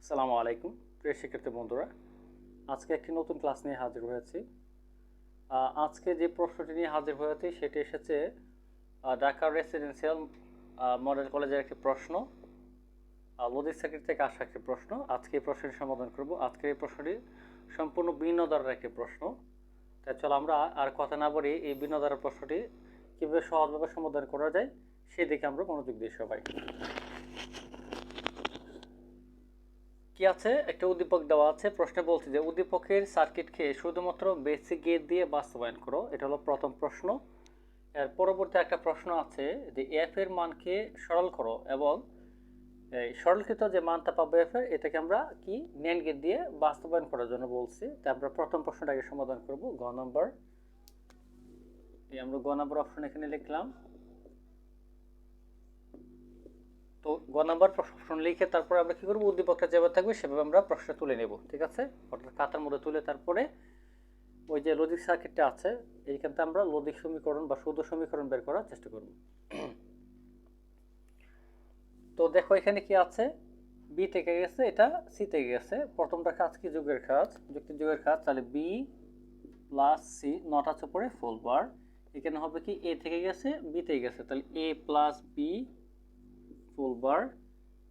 আসসালামু আলাইকুম প্রিয় শিক্ষার্থী বন্ধুরা, আজকে একটি নতুন ক্লাস নিয়ে হাজির হয়েছি। আজকে যে প্রশ্নটি নিয়ে হাজির হয়েছি সেটি এসেছে ঢাকা রেসিডেন্সিয়াল মডেল কলেজের একটি প্রশ্ন, লজিক সার্কিট থেকে আসা একটি প্রশ্ন। আজকে এই প্রশ্নটি সমাধান করব। আজকের এই প্রশ্নটি সম্পূর্ণ ভিন্ন ধারার একটি প্রশ্ন। তাই চলো আমরা আর কথা না বলি, এই ভিন্ন ধারার প্রশ্নটি কীভাবে সহজভাবে সমাধান করা যায় সেদিকে আমরা মনোযোগ দিই সবাই। কি আছে, একটা উদ্দীপক দেওয়া আছে, প্রশ্নে বলছে যে উদ্দীপকের সার্কিটকে শুধুমাত্র বেসিক গেট দিয়ে বাস্তবায়ন করো। এটা হলো প্রথম প্রশ্ন। এর পরবর্তী একটা প্রশ্ন আছে যে এফ এর মানকে সরল করো এবং এই সরলকৃত যে মানটা পাবো এফ এর, এটাকে আমরা কি ন্যান্ড গেট দিয়ে বাস্তবায়ন করার জন্য বলছি। তাই আমরা প্রথম প্রশ্নটাকে সমাধান করব। গ নম্বর, এই আমরা গ নম্বর অপশন এখানে লিখলাম। তো গ নাম্বার প্রশ্ন লিখে তারপর আমরা কি করব, উদ্দীপকটা যেভাবে থাকবে সেভাবে আমরা প্রশ্ন তুলে নেব। ঠিক আছে, অর্থাৎ খাতার মধ্যে তুলে তারপরে ওই যে লজিক সার্কিটটা আছে এইখানটা আমরা লজিক সমীকরণ বা শুদ্ধ সমীকরণ বের করার চেষ্টা করব। তো দেখো এখানে কি আছে, বি থেকে গেছে, এটা সি থেকে গেছে। প্রথমটা কাজ কি, যোগের কাজ, যুক্তি যোগের কাজ। তাহলে বি প্লাস সি, নট আছে পরে ফুল বার। এখানে হবে কি, এ থেকে গেছে বি থেকে গেছে, তাহলে এ প্লাস বি ফুল বার।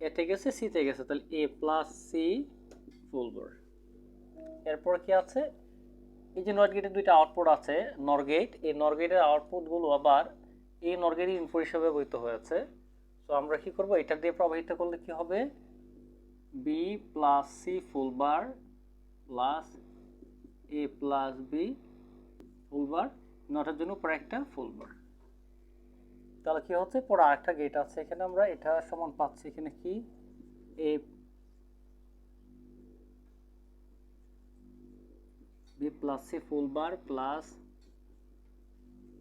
এতে গেছে সি তে গেছে, তাহলে এ প্লাস সি ফুল বার। এরপর কি আছে, এই যে নট গেটের দুইটা আউটপুট আছে, নর গেট, এই নর গেটের আউটপুট গুলো আবার এই নর গেটের ইনপুট হিসেবে ব্যবহৃত হয়েছে। তো আমরা কি করব, এটা দিয়ে প্রবাহিত করলে কি হবে, B plus C full bar plus A plus B full বার, নটের জন্য পরে একটা ফুল বার। তাহলে কি হচ্ছে, পরে আরেকটা গেট আছে এখানে, আমরা এটা সমান পাচ্ছি এখানে কি, A B plus C full bar plus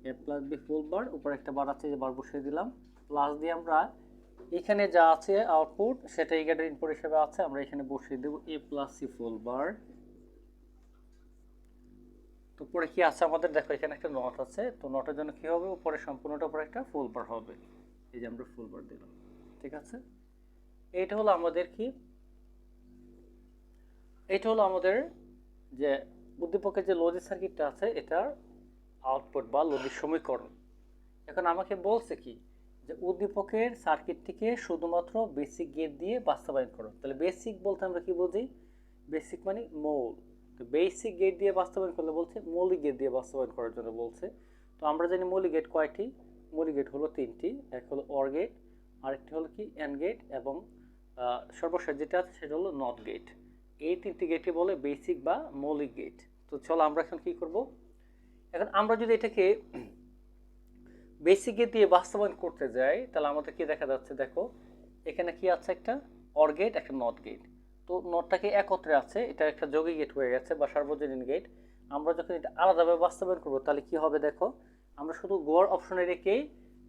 A plus B full বার, উপরে একটা বার আছে যে বার বসিয়ে দিলাম, প্লাস দিয়ে আমরা এখানে যা আছে আউটপুট সেটা এই গেটের ইনপুট হিসেবে আছে, আমরা এখানে বসিয়ে দেব এ প্লাস সি ফুল বার। তো পরে কি আছে আমাদের, দেখো এখানে একটা নট আছে, তো নটের জন্য কি হবে, উপরে সম্পূর্ণটা উপরে একটা ফুল বার হবে, এই যে আমরা ফুল বার দিলাম। ঠিক আছে, এইটা হলো আমাদের কি, এইটা হলো আমাদের যে উদ্দীপকের যে লজিক সার্কিটটা আছে এটার আউটপুট বা লজিক সমীকরণ। এখন আমাকে বলছে কি, যে উদ্দীপকের সার্কিটটিকে শুধুমাত্র বেসিক গেট দিয়ে বাস্তবায়ন করো। তাহলে বেসিক বলতে আমরা কি বুঝি, বেসিক মানে মৌল। তো বেসিক গেট দিয়ে বাস্তবায়ন করলে বলছে মৌলিক গেট দিয়ে বাস্তবায়ন করার জন্য বলছে। তো আমরা জানি মৌলিক গেট কয়টি, মৌলিক গেট হলো তিনটি, এক হলো অর গেট, আরেকটি হলো কি অ্যান্ড গেট, এবং সর্বশেষ যেটা আছে সেটা হলো নট গেট। এই তিনটি গেটকে বলে বেসিক বা মৌলিক গেট। তো চলো আমরা এখন কি করব, এখন আমরা যদি এটাকে বেসিক গেট দিয়ে বাস্তবায়ন করতে যাই তাহলে আমাদের কি দেখা যাচ্ছে, দেখো এখানে কি আছে, একটা অর গেট একটা নট গেট। তো নটটাকে একত্রে আছে, এটা একটা যৌগিক গেট হয়ে গেছে বা সার্বজনীন গেট। আমরা যখন এটা আলাদাভাবে বাস্তবায়ন করবো তাহলে কি হবে, দেখো আমরা শুধু গড় অপশনে রেখেই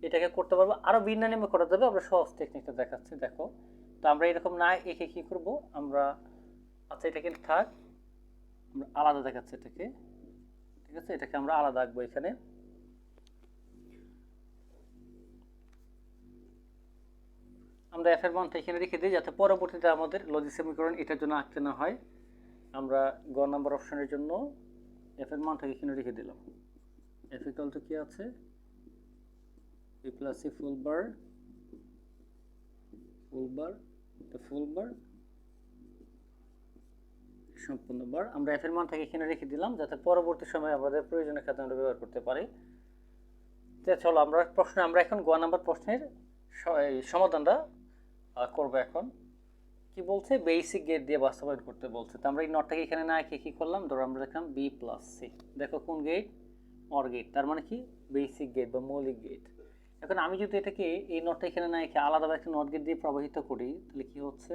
এটাকে করতে পারবো, আরো ভিন্ন নিয়মে করা যাবে, আমরা সহজ টেকনিকটা দেখাচ্ছি। দেখো, তো আমরা এরকম না একে কি করব আমরা, আচ্ছা এটাকে থাক, আমরা আলাদা দেখাচ্ছি এটাকে। ঠিক আছে, এটাকে আমরা আলাদা আঁকবো এখানে। আমরা এফ এর মানটা এখানে রেখে দিই যাতে পরবর্তীতে আমাদের লজিক সমীকরণ এটার জন্য আঁকতে না হয়। আমরা গ নাম্বার অপশনের জন্য এফ এর মানটা এখানে রেখে দিলাম। এফ ইকুয়াল টু কি আছে, বি প্লাস সি ফুল বার সম্পূর্ণ বার। আমরা এফ এর মানটাকে এখানে রেখে দিলাম যাতে পরবর্তী সময় আমাদের প্রয়োজনের ক্ষেত্রে আমরা ব্যবহার করতে পারি। চলো আমরা এখন গ নাম্বার প্রশ্নের সমাধানটা করব। এখন কি বলছে, বেসিক গেট দিয়ে বাস্তবায়ন করতে বলছে। তো আমরা এই নটটাকে এখানে না এঁকে কি করলাম, ধরো আমরা দেখলাম বি প্লাস সি, দেখো কোন গেট, অর গেট, তার মানে কি বেসিক গেট বা মৌলিক গেট। এখন আমি যদি এটাকে এই নটটা এখানে না এঁকে আলাদাভাবে একটা নট গেট দিয়ে প্রবাহিত করি তাহলে কি হচ্ছে,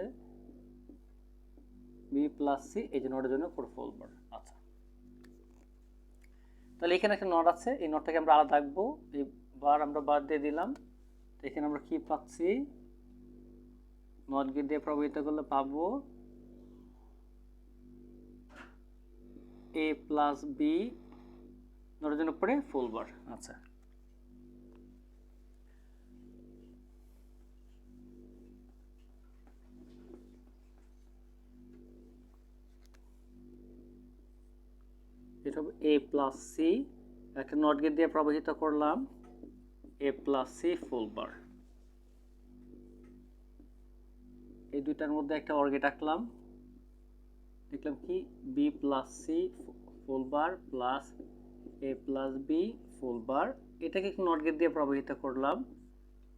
বি প্লাস সি, এই যে নটের জন্য পুরো ফুল বার। আচ্ছা, তাহলে এখানে একটা নট আছে, এই নটটাকে আমরা আলাদা আঁকবো, এই বার আমরা বাদ দিয়ে দিলাম। তো এখানে আমরা কি পাচ্ছি, নট গেট দিয়ে প্রবাহিত করলে পাবো এ প্লাস বি, নটের জন্য পরে ফুল বার। আচ্ছা, এটা হবে এ প্লাস সি, একটা নট গেট দিয়ে প্রবাহিত করলাম এ প্লাস সি ফুল বার, এই দুইটার মধ্যে একটা অর গেট আঁকলাম, দেখলাম কি B plus C full bar plus A plus B full বার, এটাকে একটু নট গেট দিয়ে প্রবাহিত করলাম,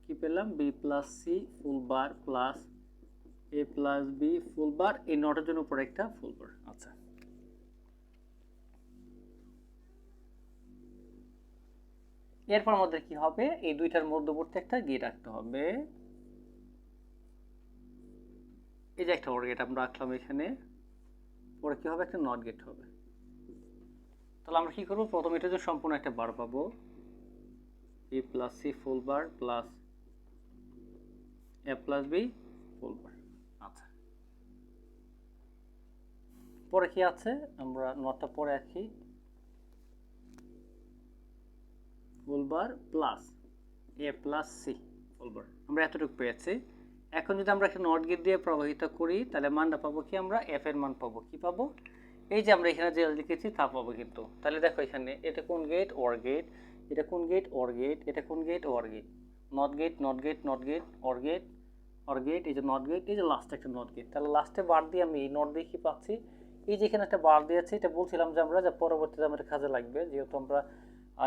কি পেলাম B plus C full bar plus A plus B full বার, এই নটের জন্য উপরে একটা ফুল বার। আচ্ছা, এরপর আমাদের কি হবে, এই দুইটার মধ্যবর্তী একটা গেট রাখতে হবে, এই যে একটা ওর গেট আমরা রাখলাম এখানে, পরে কি হবে একটা নট গেট হবে। তাহলে আমরা কি করবো, প্রথমে এটা যে সম্পূর্ণ একটা বার পাবো, B plus C full bar plus A plus B full বার। আচ্ছা, পরে কি আছে, আমরা নটটা পরে রাখি, ফুল bar plus A plus C full বার, আমরা এতটুকু পেয়েছি। এখন যদি আমরা একটা নট গেট দিয়ে প্রবাহিত করি তাহলে মানটা পাবো কি, আমরা এফ এর মান পাবো, কি পাবো, এই যে আমরা এখানে যে লিখেছি তা পাবো কিন্তু। তাহলে দেখো এখানে এটা কোন গেট, ওর গেট, এটা কোন গেট, ওর গেট, এটা কোন gate, or gate, not gate not gate not gate, or gate or gate, এই যে নট গেট, এই যে লাস্টে একটা নট গেট। তাহলে লাস্টে বার দিয়ে আমি এই নট দিয়ে কি পাচ্ছি, এই যে এখানে একটা বার দিয়েছি, এটা বলছিলাম যে আমরা যে পরবর্তীতে আমাদের কাজে লাগবে, যেহেতু আমরা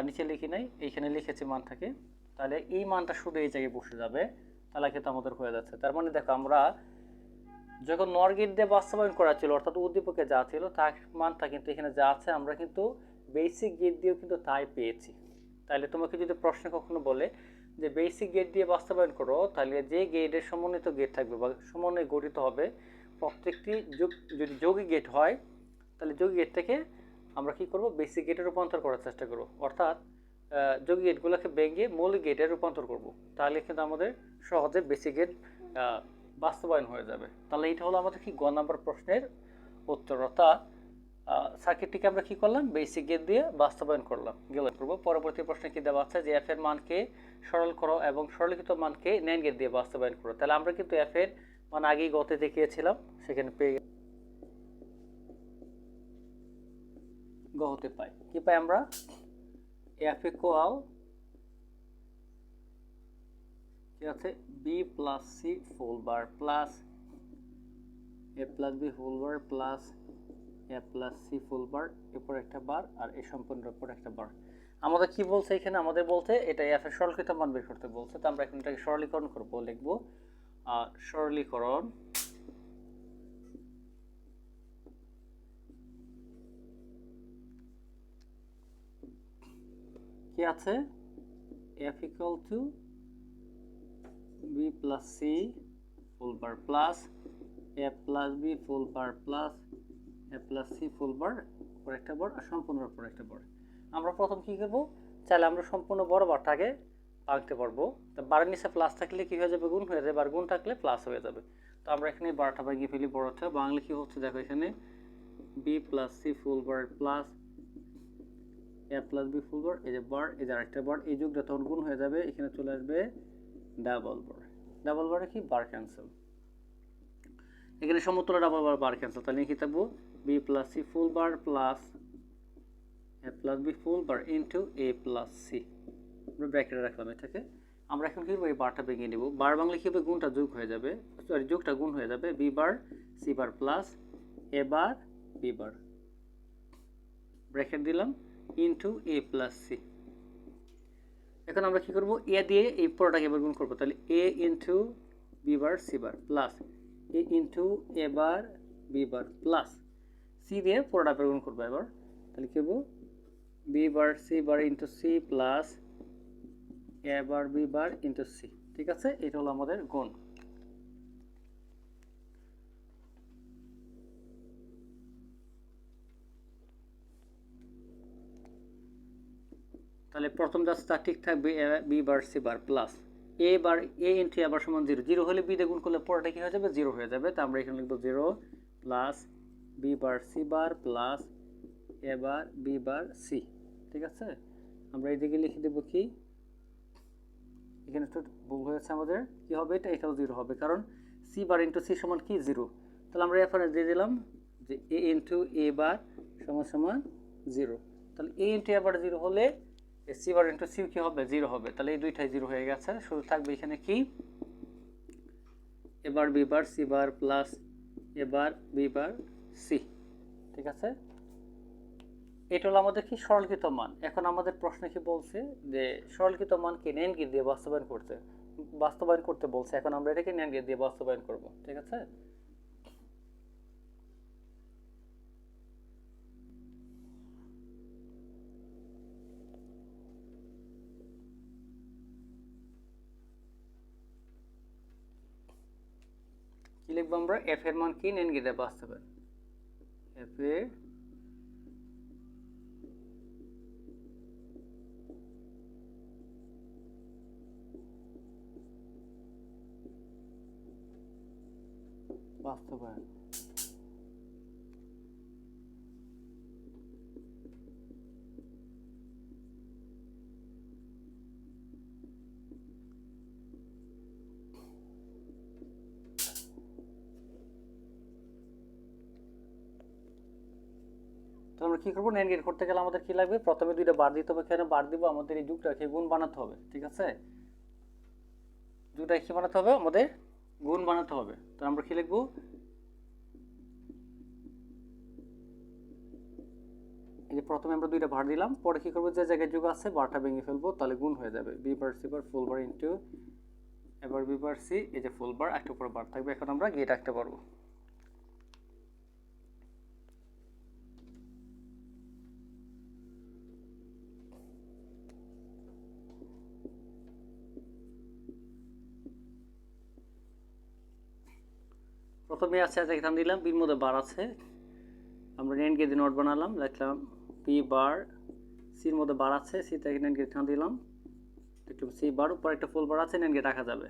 নিচে লিখি নাই, এইখানে লিখেছি মানটাকে, তাহলে এই মানটা শুধু এই জায়গায় বসে যাবে, তাহলে কিন্তু আমাদের হয়ে যাচ্ছে। তার মানে দেখো আমরা যখন নর গেট দিয়ে বাস্তবায়ন করা ছিল, অর্থাৎ উদ্দীপকে যা ছিল তার মানটা কিন্তু এখানে যা আছে আমরা কিন্তু বেসিক গেট দিয়েও কিন্তু তাই পেয়েছি। তাহলে তোমাকে যদি প্রশ্ন কখনো বলে যে বেসিক গেট দিয়ে বাস্তবায়ন করো, তাহলে যে গেটের সমন্বিত গেট থাকবে বা সমন্বয়ে গঠিত হবে প্রত্যেকটি যদি যৌগিক গেট হয়, তাহলে যৌগিক গেট থেকে আমরা কি করব, বেসিক গেটে রূপান্তর করার চেষ্টা করব, অর্থাৎ যৌগিক গেটগুলোকে ভেঙে মৌলিক গেটে রূপান্তর করব, তাহলে কিন্তু আমাদের সহজে বেসিক গেট বাস্তবায়ন হয়ে যাবে। তাহলে এটা হলো আমাদের কি গ নাম্বার প্রশ্নের উত্তর, অর্থাৎ সার্কিটটিকে আমরা কি করলাম, বেসিক গেট দিয়ে বাস্তবায়ন করলাম। গেলে করব পরবর্তী প্রশ্নে কি দেওয়া আছে যে এফ এর মানকে সরল করো এবং সরলীকৃত মানকে ন্যান্ড গেট দিয়ে বাস্তবায়ন করো। তাহলে আমরা কিন্তু এফ এর মান আগেই গতে দেখিয়েছিলাম, সেখানে পেয়ে গ হতে পাই, কি পাই আমরা, এফ ইকুয়াল কি আছে, B plus C full bar plus A plus B full bar plus A plus C full বার, এরপর একটা বার আর এই সম্পূর্ণের উপর একটা বার। আমাদের কি বলছে এখানে, আমাদের বলতে এটা এফ এর সরলীকৃত মান বের করতে বলছে, তো আমরা এখন এটাকে সরলীকরণ করব, লিখবো সরলীকরণ কি আছে, F equal to B plus C full bar plus A plus B full bar plus A plus C full bar উপর একটা বার আর সম্পূর্ণের উপর একটা বার। আমরা প্রথম কি করব, চাইলে আমরা সম্পূর্ণ বড় বারটাকে ভাঙতে পারবো, তো বারের নিচে প্লাস থাকলে কি হয়ে যাবে, গুণ হয়ে যাবে, আর গুণ থাকলে প্লাস হয়ে যাবে। তো আমরা এখানে বারটা ভাঙিয়ে ফেলি, বড়টা বাংলা কি হচ্ছে দেখো, এখানে B plus C full bar plus A plus B full বার, এই যে বার, এই যে আরেকটা বার, এই যুগটা তখন গুণ হয়ে যাবে, এখানে চলে আসবে ডাবল বার, ডাবল বারে কি বার ক্যান্সেল, এখানে সমতুল্য ডাবল বার বার ক্যান্সেল, তাহলে কি থাকবো B plus C full bar plus A plus B full bar into A plus C, আমরা ব্র্যাকেটে রাখলাম এটাকে। আমরা এখন কি করবো, এই বারটা ভেঙে নেব, বার বাংলা কি হবে, গুণটা যোগ হয়ে যাবে, সরি যোগটা গুণ হয়ে যাবে, B bar C bar plus A bar B bar, bracket দিলাম ইন্টু এ প্লাস সি। এখন আমরা কি করব, এ দিয়ে এই পুরোটাকে এবার গুণ করবো, তাহলে A into B bar C bar plus A into A bar B bar plus C দিয়ে পুরোটা গুণ করবো এবার, তাহলে কি করবো B bar C bar into C plus A bar B bar into C. ঠিক আছে, এটা হলো আমাদের গুণ। তাহলে প্রথম রাস্তা ঠিক থাকবে B bar C bar plus A bar A into A bar সমান জিরো, জিরো হলে বি দিয়ে গুণ করলে পরেটা কি হয়ে যাবে, জিরো হয়ে যাবে, তো আমরা এখানে লিখবো zero plus B bar C bar plus A bar B bar C. ঠিক আছে, আমরা এইদিকে লিখে দেবো কি, এখানে একটু ভুল হয়েছে আমাদের, কি হবে এটা, এটাও জিরো হবে, কারণ সি বার ইন্টু সি সমান কি জিরো, তাহলে আমরা রেফারেন্স দিয়ে দিলাম যে এ ইন্টু এ বার সমান সমান 0। তাহলে a ইন্টু a বার 0 হলে c বার ইন্টু c কি হবে 0 হবে। তাহলে এই দুইটাই 0 হয়ে গেছে। শুধু থাকবে এখানে কি a bar b bar c bar plus a bar b bar c। ঠিক আছে, এটা হলো আমাদের কি সরলীকৃত মান। এখন আমাদের প্রশ্নে কি বলছে যে সরলীকৃত মানকে NAND গেট দিয়ে বাস্তবায়ন করতে বলছে। এখন আমরা এটাকে NAND গেট দিয়ে বাস্তবায়ন করব। ঠিক আছে, কি লিখবো আমরা f এর মান কি NAND গেটে বাস্তবায়ন, f এর বাস্তবায়ন। তো আমরা কি করবো, NAND গেট করতে গেলে আমাদের কি লাগবে, প্রথমে দুইটা বার দিতে হবে। কেন বার দিব, আমাদের এই যুগটাকে গুণ বানাতে হবে। ঠিক আছে, দুটা কি বানাতে হবে, আমাদের গুণ বানাতে হবে। তো আমরা কি লিখবো, এই যে প্রথমে আমরা দুইটা বার দিলাম, পরে কি করবো, যে জায়গায় যোগ আছে বারটা ভেঙে ফেলবো, তাহলে গুণ হয়ে যাবে। বি বার সি বার ফুল বার ইন্টু এবার বি বার সি, এই যে ফুল বার একটা উপরে বার থাকবে। এখন আমরা গেট আঁকতে পারবো। প্রথমে আছে এখান দিলাম, বির মধ্যে বার আছে, আমরা NAND গেট দিয়ে নোট বানালাম, লিখলাম পি বার, সির মধ্যে বার আছে, সি থেকে NAND গেট এখানে দিলাম, একটু সি বার, উপর একটা ফুল বার আছে, NAND গেট রাখা যাবে।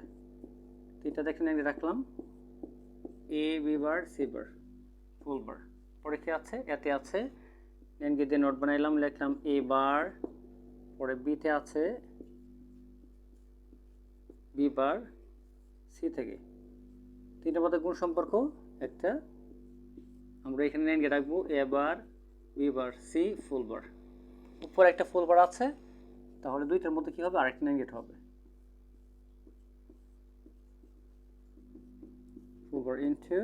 তিনটা দেখে NAND গেট রাখলাম, এ বি বার সি বার ফুল বার। পরে কি আছে, এতে আছে NAND গেট দিয়ে নোট বানাইলাম, লিখলাম এ বার, পরে বিতে আছে বি বার সি থেকে, তিনটার মধ্যে গুণ সম্পর্ক একটা, আমরা এখানে NAND গেট রাখবো এ bar B bar C full বার, উপরে একটা ফুল বার আছে, তাহলে দুইটার মধ্যে কি হবে, আরেকটা NAND গেট হবে, ফুল বার ইনটু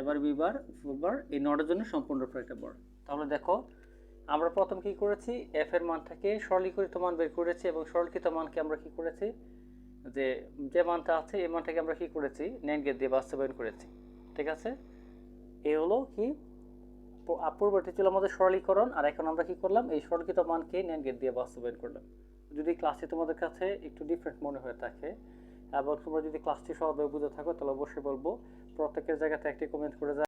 এবার বি বার ফুল বার, এই নটের জন্য সম্পূর্ণ একটা বার। তাহলে দেখো আমরা প্রথম কি করেছি, এফ এর মান থেকে সরলীকৃত মান বের করেছি, এবং সরলীকৃত মানকে আমরা কি করেছি, যে যে মানটা আছে এই মানটাকে আমরা কি করেছি, NAND গেট দিয়ে বাস্তবায়ন করেছি। ঠিক আছে, এই হলো কি, পূর্ববর্তী ছিল আমাদের সরলীকরণ, আর এখন আমরা কি করলাম, এই সরলীকৃত মানকে NAND গেট দিয়ে বাস্তবায়ন করলাম। যদি ক্লাসটি তোমাদের কাছে একটু ডিফারেন্ট মনে হয়ে থাকে, এবং তোমরা যদি ক্লাসটি সহজভাবে বুঝে থাকো, তাহলে অবশ্যই বলবো প্রত্যেকের জায়গাতে একটি কমেন্ট করে